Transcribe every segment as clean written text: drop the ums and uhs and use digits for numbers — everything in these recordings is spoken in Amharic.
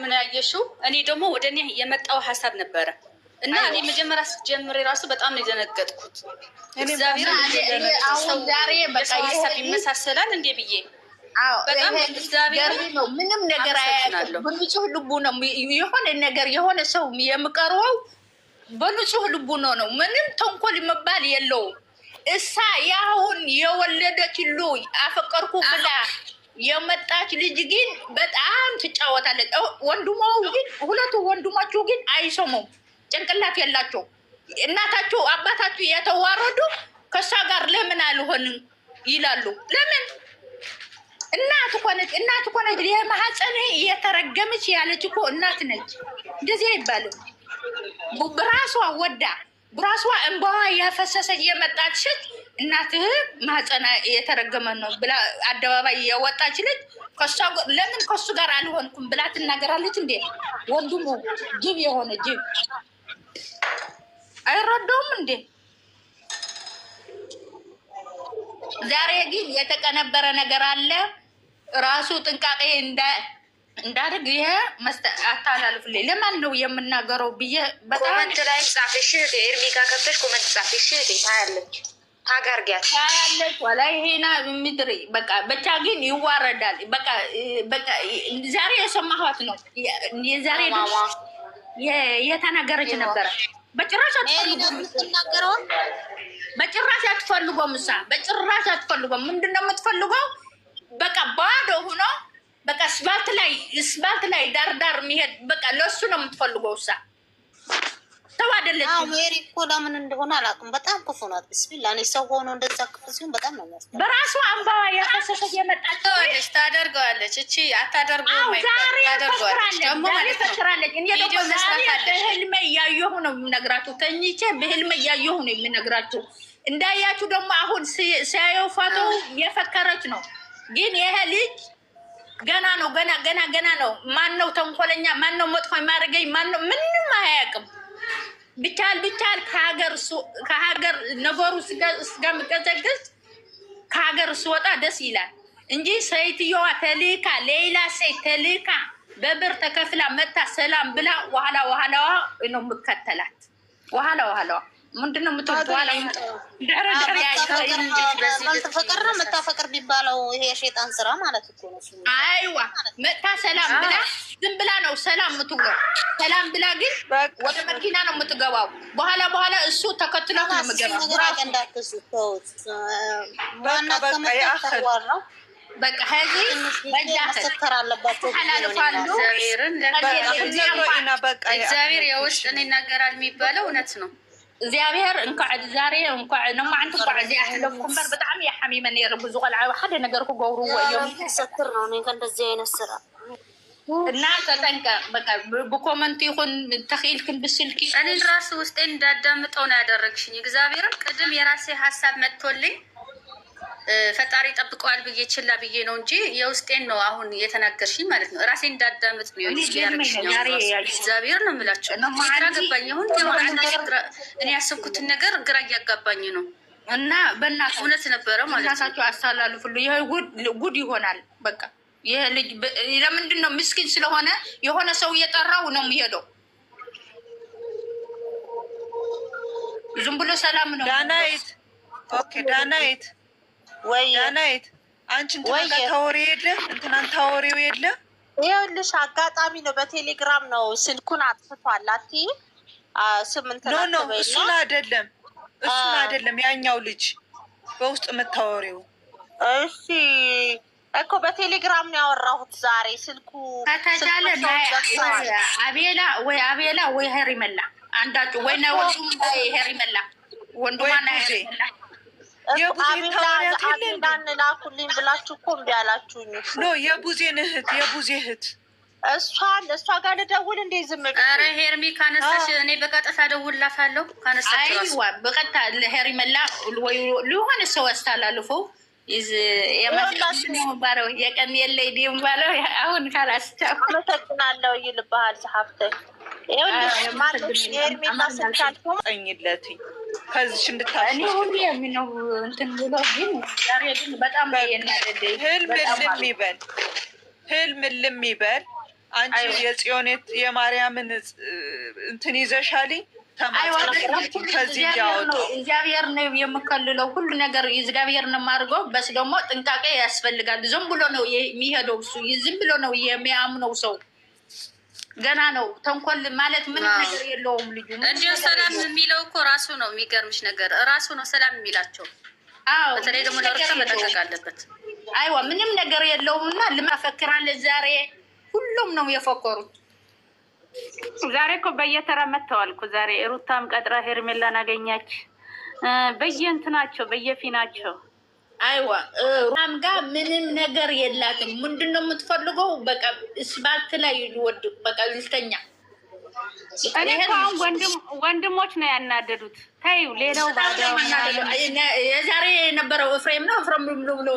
ህልም ነው ያየሽው። እኔ ደግሞ ወደ እኔ የመጣው ሀሳብ ነበረ እና እኔ መጀመሪያ ስትጀምሬ ራሱ በጣም ነው የደነገጥኩት። እግዚአብሔር አሁን ዛሬ በቃ ሀሳብ ይመሳሰላል እንዴ ብዬ በጣም እግዚአብሔር ነው። ምንም ነገር አያውቅም። በንጹህ ልቡ ነው የሆነ ነገር የሆነ ሰው የምቀርበው በንጹህ ልቡ ነው። ምንም ተንኮል መባል የለውም። እሳ ያሁን የወለደች ልጅ አፈቀርኩ ብላ የመጣች ልጅ ግን በጣም ትጫወታለች። ወንድሞው ግን ሁለቱ ወንድሞቹ ግን አይሰሙም፣ ጭንቅላት የላቸው። እናታቸው አባታቸው የተዋረዱ ከሷ ጋር ለምን አልሆንም ይላሉ። ለምን እናት ኮነች የማህፀን የተረገመች ያለች እኮ እናት ነች። እንደዚህ አይባልም። ብራሷ ወዳ ብራሷ እንባዋ ያፈሰሰች የመጣች ልጅ እናትህ ማህፀን የተረገመ ነው ብላ አደባባይ የወጣች ልጅ ለምን ከሱ ጋር አልሆንኩም ብላ ትናገራለች እንዴ? ወንድሙ ጅብ የሆነ ጅብ አይረዳውም እንዴ? ዛሬ ግን የተቀነበረ ነገር አለ። ራሱ ጥንቃቄ እንዳድርግ ይሄ አታላልፍልኝ። ለማን ነው የምናገረው ብዬ ኮመንት ላይ ጻፍሽ። ኤርሚ ጋር ከፍተሽ ኮመንት ጻፍሽ። ታያለች ታጋርጊያት ታያለች። ወላሂ ይሄና ምድሪ በቃ ብቻ ግን ይዋረዳል። በቃ ዛሬ የሰማኋት ነው። የዛሬ የተናገረች ነበረ። በጭራሽ አትፈልጎም። በጭራሽ አትፈልጎም። በጭራሽ አትፈልጎም። ምንድን ነው የምትፈልገው? በቃ ባዶ ሆኖ በቃ ስባልት ላይ ዳር የሚሄድ በቃ ለሱ ነው የምትፈልገው። ሰው አይደለች። ሜሪ እኮ ለምን እንደሆነ አላውቅም። በጣም ክፉ ናት። ብስሚላ እኔ ሰው ሆኖ እንደዛ ክፉ ሲሆን በጣም ነው የሚያስጠላው። በራሱ አንባዋ ያፈሰሰች የመጣች ታደርገዋለች። እቺ አታደርገውም። ታደርገዋለች ደግሞ ማለት ነው። እኔ ደግሞ በህልሜ እያየሁ ነው የምነግራችሁ። ተኝቼ በህልሜ እያየሁ ነው የምነግራችሁ። እንዳያችሁ ደግሞ አሁን ሲያየው ፋቶ የፈከረች ነው። ግን ይሄ ልጅ ገና ነው ገና ነው። ማን ነው ተንኮለኛ? ማን ነው መጥፎ የማደርገኝ? ማን ነው? ምንም አያውቅም። ብቻል ከሀገር ነገሩ እስከምቀዘቅዝ ከሀገር ስወጣ ደስ ይላል እንጂ ሴትየዋ ተልካ ሌላ ሴት ተልካ በብር ተከፍላ መታ ሰላም ብላ ዋህላዋ ነው የምከተላት። ዋህላዋ ምንድን ነው የምትወደው? ተፈቀር ነው መታፈቀር ቢባለው ይሄ የሸይጣን ስራ ማለት እኮ ነው። አይዋ መታ ሰላም ብላ ዝም ብላ ነው ሰላም የምትውለው። ሰላም ብላ ግን ወደ መኪና ነው የምትገባው። በኋላ እሱ ተከትሎ ነው የምገባው። በቃ ከዚህ መሰከር አለባቸው። እግዚአብሔር የውስጥ ይናገራል የሚባለው እውነት ነው። እግዚአብሔር ዛሬ ነማዓንቲ እዚኣ ሕለፍኩም በር ብጣዕሚ እያ ሓሚመ ነይረ ብዙ ቆልዓ ሓደ ነገር ክገብርዎ እዮም ሰክር ነው እኔ ከእንደዚህ አይነት ስራ እና ተጠንቀቅ። በቃ ብኮመንት ይኹን ተኽኢልክን ብስልኪ እኔን ራሱ ውስጤን እንዳዳምጠው ነው ያደረግሽኝ። እግዚአብሔርን ቅድም የራሴ ሀሳብ መጥቶልኝ ፈጣሪ ጠብቀዋል ብዬ ችላ ብዬ ነው እንጂ የውስጤን ነው አሁን የተናገርሽኝ ማለት ነው። ራሴ እንዳዳምጥ ነው እግዚአብሔር ነው የምላቸው። ግራ ገባኝ። አሁን እኔ ያሰብኩትን ነገር ግራ እያጋባኝ ነው። እና በእናትህ እውነት ነበረ ማለት ነው። ራሳቸው አስተላልፉሉ። ይሄ ጉድ ይሆናል። በቃ ይሄ ልጅ ለምንድን ነው ምስኪን ስለሆነ የሆነ ሰው እየጠራው ነው የሚሄደው። ዝም ብሎ ሰላም ነው። ዳናይት ኦኬ፣ ዳናይት ወይ ዳናይት አንቺ እንትና ታወሪ የለ እንትናን ታወሪው የለ። ይኸውልሽ አጋጣሚ ነው በቴሌግራም ነው ስልኩን አጥፍቷል። አትይ ስምንት ነው እሱን አይደለም ያኛው ልጅ በውስጥ የምታወሪው። እሺ እኮ በቴሌግራም ነው ያወራሁት ዛሬ። ስልኩ ከተቻለ አቤላ ወይ ሄሪመላ አንዳችሁ ወይ ነው ሄሪመላ ወንድማና ሄሪመላ አቤላን ላኩልኝ ብላችሁ እኮ እምቢ አላችሁኝ። የቡዜን እህት እሷ ጋር ልደውል እንዴ? ዝም ብዬ ኧረ ሄርሚ ካነሳሽ እኔ በቀጥታ እደውልላታለሁ። ካነሳሽ ራሱ በቀጥታ ሄሪመላ ወይ ለሆነ ሰው አስተላልፈው የማስላሽባረው የቀን የለይ ዲም ባለው አሁን ካላስቻው አመሰግናለሁ ይልባሃል ጸሐፍተኝ ጠኝለትኝ ከዚሽ እንድታሽ ሁሉ የሚነው እንትን ብሎ ግን ዛሬ ግን በጣም ህልም ልም ይበል አንቺ የጽዮኔት የማርያምን እንትን ይዘሻል ከዚህ ያወጡ እግዚአብሔር ነው የምከልለው ሁሉ ነገር እግዚአብሔር ነው የማድርገው። በስ ደግሞ ጥንቃቄ ያስፈልጋል። ዝም ብሎ ነው የሚሄደው እሱ ዝም ብሎ ነው የሚያምነው ሰው ገና ነው። ተንኮል ማለት ምን ነገር የለውም ልጁ። እንዲሁ ሰላም የሚለው እኮ ራሱ ነው። የሚገርምሽ ነገር ራሱ ነው ሰላም የሚላቸው። አዎ በተለይ ደግሞ ለርቀት መጠንቀቅ አለበት። አይዋ ምንም ነገር የለውምና ልማፈክራለ ዛሬ ሁሉም ነው የፈከሩት። ዛሬ እኮ በየተራ መጥተዋል እኮ ዛሬ ሩታም ቀጥራ ሄርሜላን አገኛች። በየእንትናቸው በየፊናቸው አይዋ ሩታም ጋር ምንም ነገር የላትም። ምንድነው የምትፈልገው? በቃ እስባልት ላይ ይወድ በቃ ልተኛ። እኔ እኮ አሁን ወንድሞች ነው ያናደዱት። ታዩ ሌላው ባዳው የዛሬ የነበረው ኤፍሬም ነው ኤፍሬም ብሎ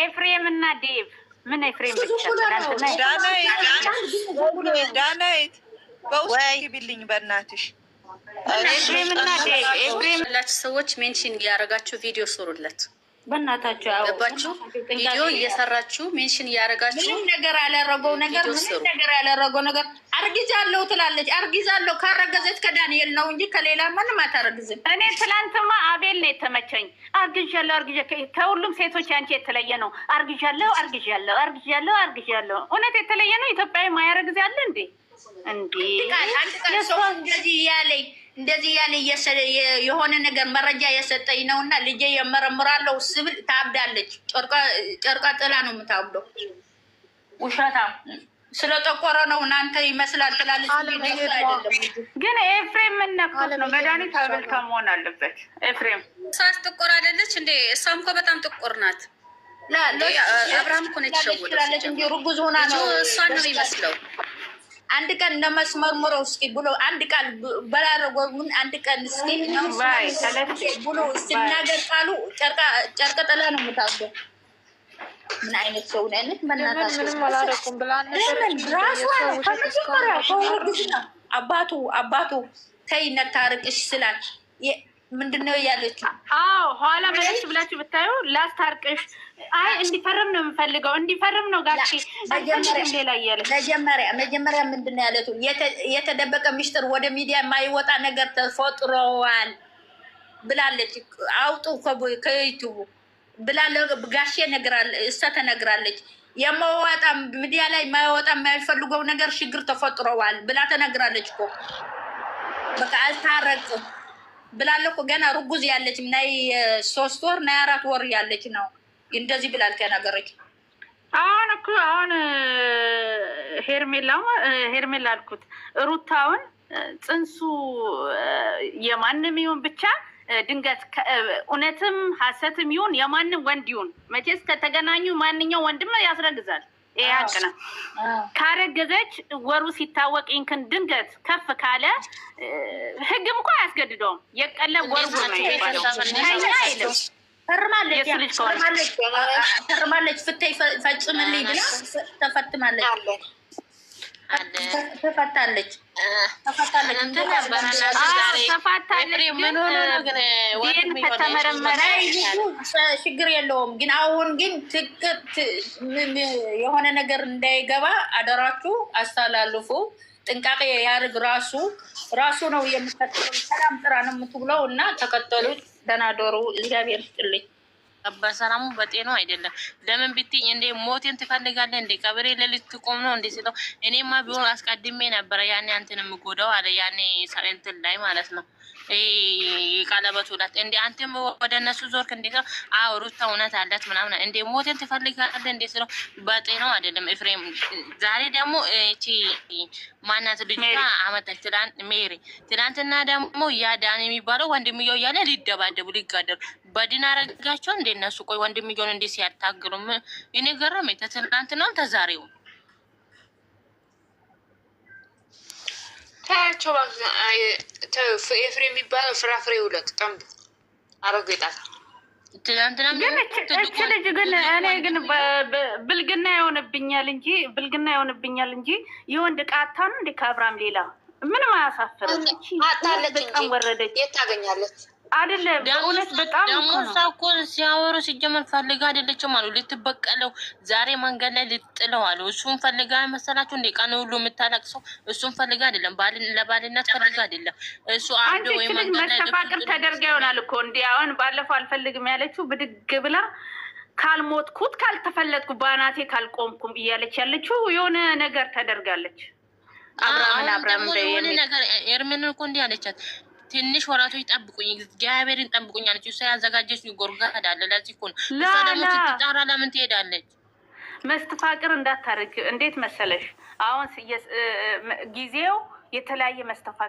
ኤፍሬም እና ዴቭ ምን ኤፍሬም ብቻ ዳናይት በውስጥ ግቢልኝ በእናትሽ። ኤፍሬም እና ዴቭ ኤፍሬም ያላችሁ ሰዎች ሜንሽን እያደረጋችሁ ቪዲዮ ስሩለት በእናታችሁ። ገባችሁ? ቪዲዮ እየሰራችሁ ሜንሽን እያደረጋችሁ ምንም ነገር ያላረገው ነገር ምንም ነገር ያላረገው ነገር አርጊዛለሁ ትላለች። አርጊዛለሁ ካረገዘች ከዳንኤል ነው እንጂ ከሌላ ማንም አታረግዝም። እኔ ትላንትማ አቤል ነው የተመቸኝ። አርግዣለሁ ከሁሉም ሴቶች አንቺ የተለየ ነው። አርግዣለሁ እውነት የተለየ ነው። ኢትዮጵያዊ ማያረግዝ ያለ እንዴ? አንድ ቀን ሰው እንደዚህ ያለ የሆነ ነገር መረጃ የሰጠኝ ነው እና ልጄ የመረምራለው ስብል ታብዳለች። ጨርቃ ጥላ ነው የምታብደው። ውሸታ ስለጠቆረ ነው እናንተ ይመስላል ትላለች። ግን ኤፍሬም ምን ነክቶት ነው? መድኃኒት አበልታ መሆን አለበት። ኤፍሬም እሷስ ጥቁር አይደለች እንዴ? እሷም እኮ በጣም ጥቁር ናት። አብርሃም እኮ ነው የተሸወደች እንጂ ሩጉዝ ሆና ነው። እሷን ነው የሚመስለው። አንድ ቀን እንደመስመርምረው እስኪ ብሎ አንድ ቃል በላረጎውን አንድ ቀን እስኪ ብሎ ሲናገር ቃሉ ጨርቅ ጥላ ነው የምታውቀው። ምን አይነት ሰው ነህ? ምንም አላደረኩም ብላ ራሱ ከመጀመሪያ ከወረዱና አባቱ ተይ ነታርቅሽ ስላት ምንድነው ያለችው? አዎ ኋላ መለስ ብላችሁ ብታዩ ላስታርቅሽ። አይ እንዲፈርም ነው የምፈልገው እንዲፈርም ነው ጋቺ ሌላ እያለ መጀመሪያ ምንድነው ያለችው? የተደበቀ ሚስጥር ወደ ሚዲያ የማይወጣ ነገር ተፈጥሯል ብላለች። አውጡ ከዩቱቡ ብላለ ጋሼ ተነግራለች። የማይወጣ ሚዲያ ላይ የማይወጣ የማይፈልገው ነገር ችግር ተፈጥሯል ብላ ተነግራለች እኮ። በቃ አልታረቅም ብላለ እኮ ገና ርጉዝ ያለች ናይ 3 ወር ናይ 4 ወር ያለች ነው እንደዚህ ብላል ከነገረች። አሁን ሄርሜላ አልኩት ሩታውን ጽንሱ የማንም ይሁን ብቻ ድንገት እውነትም ሀሰትም ይሁን የማንም ወንድ ይሁን መቼስ ከተገናኙ ማንኛው ወንድም ያስረግዛል። ይሄ ሀቅ ነው። ካረገዘች ወሩ ሲታወቅ እንክን ድንገት ከፍ ካለ ህግም እኮ አያስገድደውም። የቀለብ ወሩ ነው የሚባለው። ከኛ አይልም። ፈርማለች ፍትህ ፈጽምልኝ ብላ ተፈታለች። ከተመረመረ ችግር የለውም። ግን አሁን ግን የሆነ ነገር እንዳይገባ አደራችሁ አስተላልፉ። ጥንቃቄ ያድርግ። ራሱ ነው የምትከተለው። ሰላም ጥራ ነው የምትብለው እና ተከተሉት። ደህና ዶሩ። እግዚአብሔር ይስጥልኝ። በሰላሙ በጤናው አይደለም። ለምን ብትይ እንዴ ሞቴን ትፈልጋለህ እንዴ? ቀብሬ ለሊት ትቆም ነው እንዴ ሲለው እኔማ ቢሆን አስቀድሜ ነበረ ያኔ አንተን የምጎዳው አለ። ያኔ እንትን ላይ ማለት ነው ቀለበቱ ላት እንዴ አንተም ወደ እነሱ ዞርክ እንዴ? አዎ ሩታ እውነት አላት ምናምን እንዴ ሞቴን ትፈልጋለህ እንዴ ሲለው በጤናው አይደለም ኤፍሬም። ዛሬ ደግሞ እቺ ማናት ልጅቷ አመጣች ሜሪ። ትናንትና ደግሞ ያ ዳን የሚባለው ወንድምየው እያለ ሊደባደቡ ሊጋደሉ በድን አረጋቸው እንዴ እነሱ። ቆይ ወንድምየውን እንዴ ሲያታግሩም እኔ ገረመኝ። ትናንትናም ተዛሬው ታያቸው ኤፍሬም የሚባለው ፍራፍሬ ሁለት ጠንብ አረጌጣት ትናንትናም እች ልጅ ግን እኔ ግን ብልግና ይሆንብኛል እንጂ የወንድ ቃታ ነው እንዴ? ከአብርሃም ሌላ ምንም አያሳፍርም። አታለች እንጂ ወረደች። የት ታገኛለች? አይደለም በእውነት በጣም ደግሞ ሳኮ ሲያወሩ ሲጀመር ፈልጋ አይደለችም አሉ ልትበቀለው ዛሬ መንገድ ላይ ልጥለው አሉ። እሱን ፈልጋ መሰላችሁ እንደ ቀን ሁሉ የምታለቅሰው እሱን ፈልጋ አይደለም፣ ለባልነት ፈልጋ አይደለም። እሱ አዶ ወይ መንገድ ላይ መስተፋቅር ተደርጋ ይሆናል እኮ እንዴ። አሁን ባለፈው አልፈልግም ያለችው ብድግ ብላ ካልሞትኩት ካልተፈለጥኩ ባናቴ ካልቆምኩም እያለች ያለችው የሆነ ነገር ተደርጋለች። አብራምን የሆነ ነገር ኤርሜን እኮ እንዲህ አለቻት። ትንሽ ወራቶች ጠብቁኝ፣ እግዚአብሔርን ጠብቁኝ አለች። እሷ ያዘጋጀች ጎርጋ ሄዳለ። ለዚህ እኮ ነው እሷ ደግሞ ስትጣራ ለምን ትሄዳለች? መስተፋቅር እንዳታረግ። እንዴት መሰለሽ አሁን ጊዜው የተለያየ መስተፋቅር